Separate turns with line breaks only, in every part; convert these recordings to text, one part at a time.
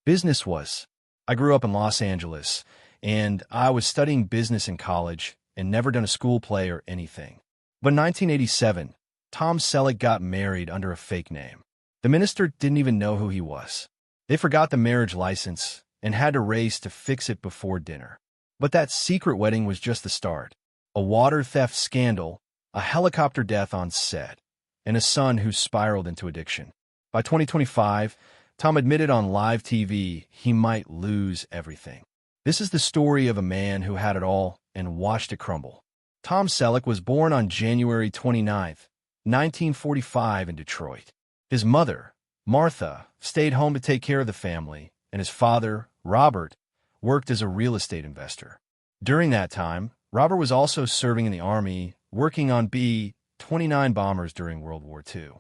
Business was. I grew up in Los Angeles, and I was studying business in college and never done a school play or anything. But in 1987, Tom Selleck got married under a fake name. The minister didn't even know who he was. They forgot the marriage license and had to race to fix it before dinner. But that secret wedding was just the start. A water theft scandal, a helicopter death on set, and a son who spiraled into addiction. By 2025, Tom admitted on live TV he might lose everything. This is the story of a man who had it all and watched it crumble. Tom Selleck was born on January 29, 1945 in Detroit. His mother, Martha, stayed home to take care of the family, and his father, Robert, worked as a real estate investor. During that time, Robert was also serving in the Army, working on B-29 bombers during World War II.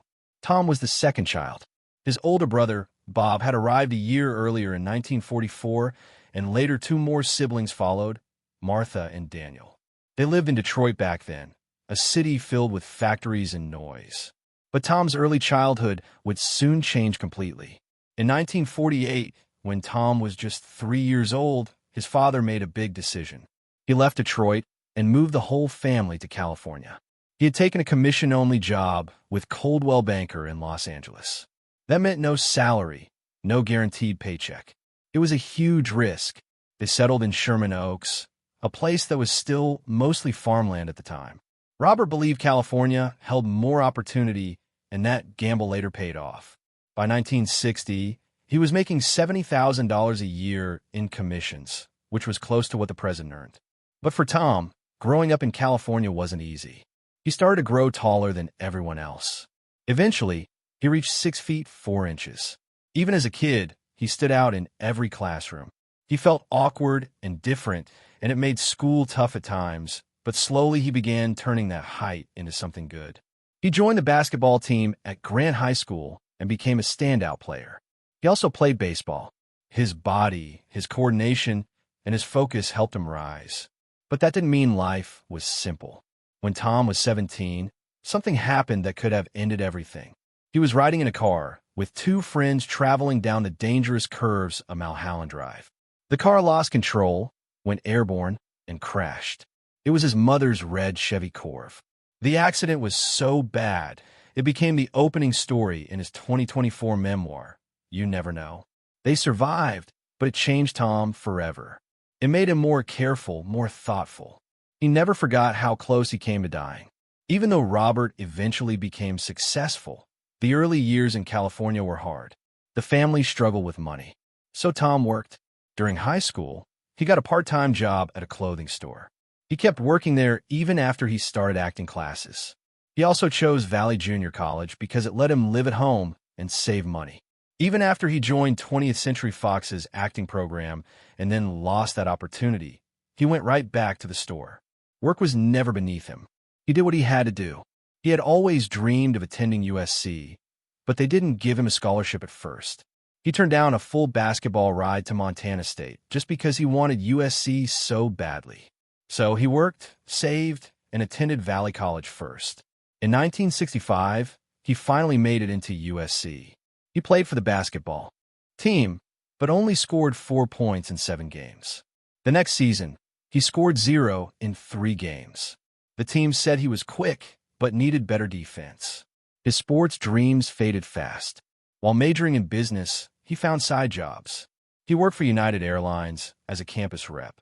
Tom was the second child. His older brother, Bob, had arrived a year earlier in 1944, and later two more siblings followed, Martha and Daniel. They lived in Detroit back then, a city filled with factories and noise. But Tom's early childhood would soon change completely. In 1948, when Tom was just 3 years old, his father made a big decision. He left Detroit and moved the whole family to California. He had taken a commission-only job with Coldwell Banker in Los Angeles. That meant no salary, no guaranteed paycheck. It was a huge risk. They settled in Sherman Oaks, a place that was still mostly farmland at the time. Robert believed California held more opportunity, and that gamble later paid off. By 1960, he was making $70,000 a year in commissions, which was close to what the president earned. But for Tom, growing up in California wasn't easy. He started to grow taller than everyone else. Eventually, he reached 6 feet 4 inches. Even as a kid, he stood out in every classroom. He felt awkward and different, and it made school tough at times, but slowly he began turning that height into something good. He joined the basketball team at Grant High School and became a standout player. He also played baseball. His body, his coordination, and his focus helped him rise. But that didn't mean life was simple. When Tom was 17, something happened that could have ended everything. He was riding in a car with two friends traveling down the dangerous curves of Mulholland Drive. The car lost control, went airborne, and crashed. It was his mother's red Chevy Corv. The accident was so bad, it became the opening story in his 2024 memoir, You Never Know. They survived, but it changed Tom forever. It made him more careful, more thoughtful. He never forgot how close he came to dying. Even though Robert eventually became successful, the early years in California were hard. The family struggled with money. So Tom worked. During high school, he got a part-time job at a clothing store. He kept working there even after he started acting classes. He also chose Valley Junior College because it let him live at home and save money. Even after he joined 20th Century Fox's acting program and then lost that opportunity, he went right back to the store. Work was never beneath him. He did what he had to do. He had always dreamed of attending USC, but they didn't give him a scholarship at first. He turned down a full basketball ride to Montana State just because he wanted USC so badly. So he worked, saved, and attended Valley College first. In 1965, he finally made it into USC. He played for the basketball team, but only scored 4 points in 7 games. The next season, he scored 0 in 3 games. The team said he was quick, but needed better defense. His sports dreams faded fast. While majoring in business, he found side jobs. He worked for United Airlines as a campus rep.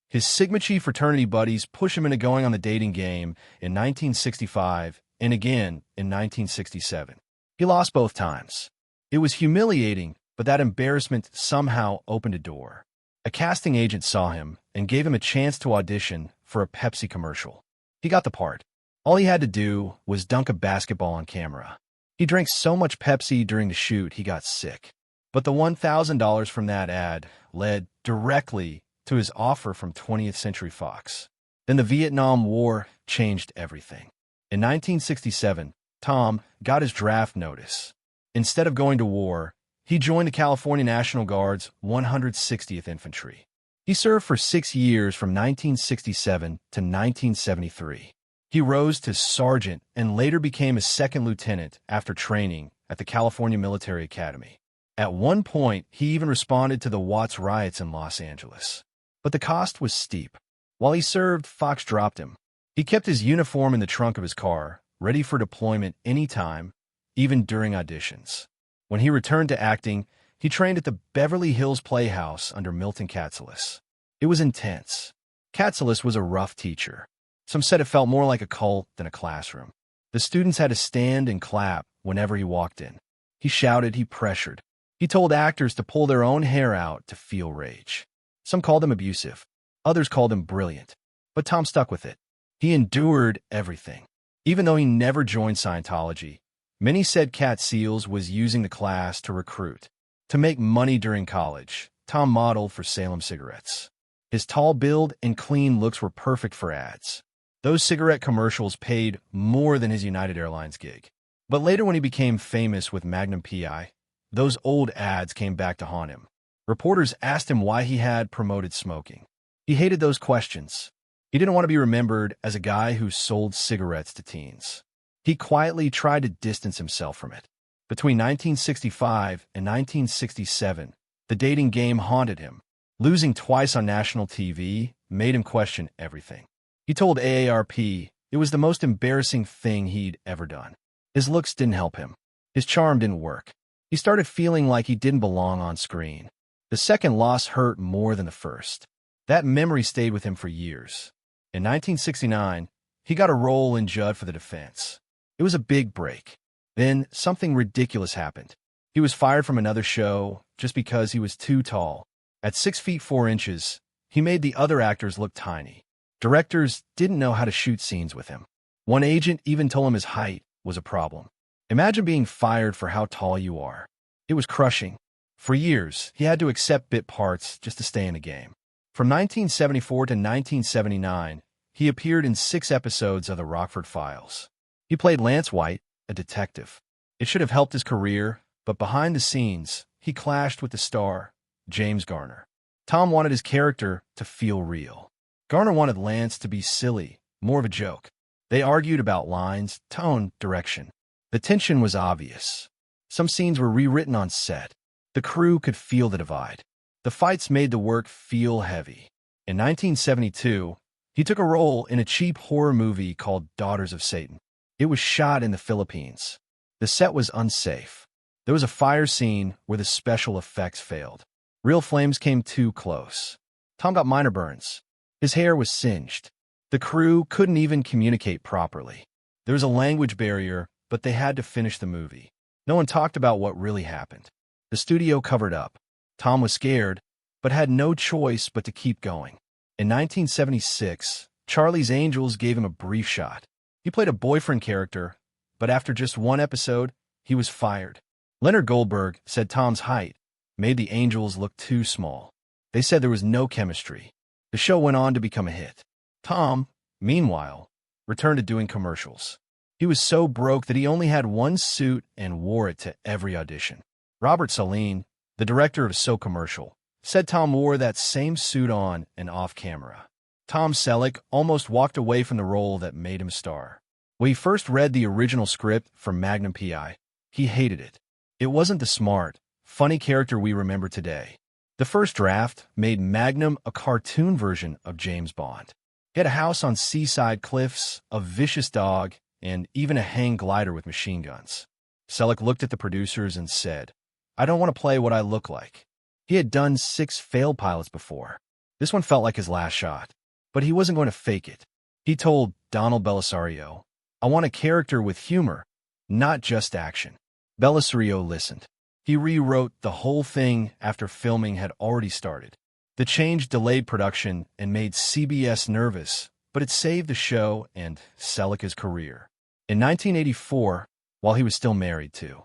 His Sigma Chi fraternity buddies pushed him into going on the dating game in 1965 and again in 1967. He lost both times. It was humiliating, but that embarrassment somehow opened a door. A casting agent saw him and gave him a chance to audition for a Pepsi commercial. He got the part. All he had to do was dunk a basketball on camera. He drank so much Pepsi during the shoot he got sick. But the $1,000 from that ad led directly to his offer from 20th Century Fox. Then the Vietnam War changed everything. In 1967, Tom got his draft notice. Instead of going to war, he joined the California National Guard's 160th Infantry. He served for 6 years from 1967 to 1973. He rose to sergeant and later became a second lieutenant after training at the California Military Academy. At one point, he even responded to the Watts riots in Los Angeles. But the cost was steep. While he served, Fox dropped him. He kept his uniform in the trunk of his car, ready for deployment anytime, even during auditions. When he returned to acting, he trained at the Beverly Hills Playhouse under Milton Katselas. It was intense. Katselas was a rough teacher. Some said it felt more like a cult than a classroom. The students had to stand and clap whenever he walked in. He shouted, he pressured. He told actors to pull their own hair out to feel rage. Some called him abusive. Others called him brilliant. But Tom stuck with it. He endured everything. Even though he never joined Scientology, many said Cat Seals was using the class to recruit. To make money during college, Tom modeled for Salem cigarettes. His tall build and clean looks were perfect for ads. Those cigarette commercials paid more than his United Airlines gig. But later when he became famous with Magnum PI, those old ads came back to haunt him. Reporters asked him why he had promoted smoking. He hated those questions. He didn't want to be remembered as a guy who sold cigarettes to teens. He quietly tried to distance himself from it. Between 1965 and 1967, the dating game haunted him. Losing twice on national TV made him question everything. He told AARP it was the most embarrassing thing he'd ever done. His looks didn't help him. His charm didn't work. He started feeling like he didn't belong on screen. The second loss hurt more than the first. That memory stayed with him for years. In 1969, he got a role in Judd for the Defense. It was a big break. Then something ridiculous happened. He was fired from another show just because he was too tall. At 6 feet 4 inches, he made the other actors look tiny. Directors didn't know how to shoot scenes with him. One agent even told him his height was a problem. Imagine being fired for how tall you are. It was crushing. For years, he had to accept bit parts just to stay in the game. From 1974 to 1979, he appeared in 6 episodes of The Rockford Files. He played Lance White, a detective. It should have helped his career, but behind the scenes, he clashed with the star, James Garner. Tom wanted his character to feel real. Garner wanted Lance to be silly, more of a joke. They argued about lines, tone, direction. The tension was obvious. Some scenes were rewritten on set. The crew could feel the divide. The fights made the work feel heavy. In 1972, he took a role in a cheap horror movie called Daughters of Satan. It was shot in the Philippines. The set was unsafe. There was a fire scene where the special effects failed. Real flames came too close. Tom got minor burns. His hair was singed. The crew couldn't even communicate properly. There was a language barrier, but they had to finish the movie. No one talked about what really happened. The studio covered up. Tom was scared, but had no choice but to keep going. In 1976, Charlie's Angels gave him a brief shot. He played a boyfriend character, but after just 1 episode, he was fired. Leonard Goldberg said Tom's height made the Angels look too small. They said there was no chemistry. The show went on to become a hit. Tom, meanwhile, returned to doing commercials. He was so broke that he only had 1 suit and wore it to every audition. Robert Saline, the director of So Commercial, said Tom wore that same suit on and off camera. Tom Selleck almost walked away from the role that made him a star. When he first read the original script from Magnum PI, he hated it. It wasn't the smart, funny character we remember today. The first draft made Magnum a cartoon version of James Bond. He had a house on seaside cliffs, a vicious dog, and even a hang glider with machine guns. Selleck looked at the producers and said, "I don't want to play what I look like." He had done 6 failed pilots before. This one felt like his last shot. But he wasn't going to fake it. He told Donald Belisario, "I want a character with humor, not just action." Belisario listened. He rewrote the whole thing after filming had already started. The change delayed production and made CBS nervous, but it saved the show and Selleck's career. In 1984, while he was still married to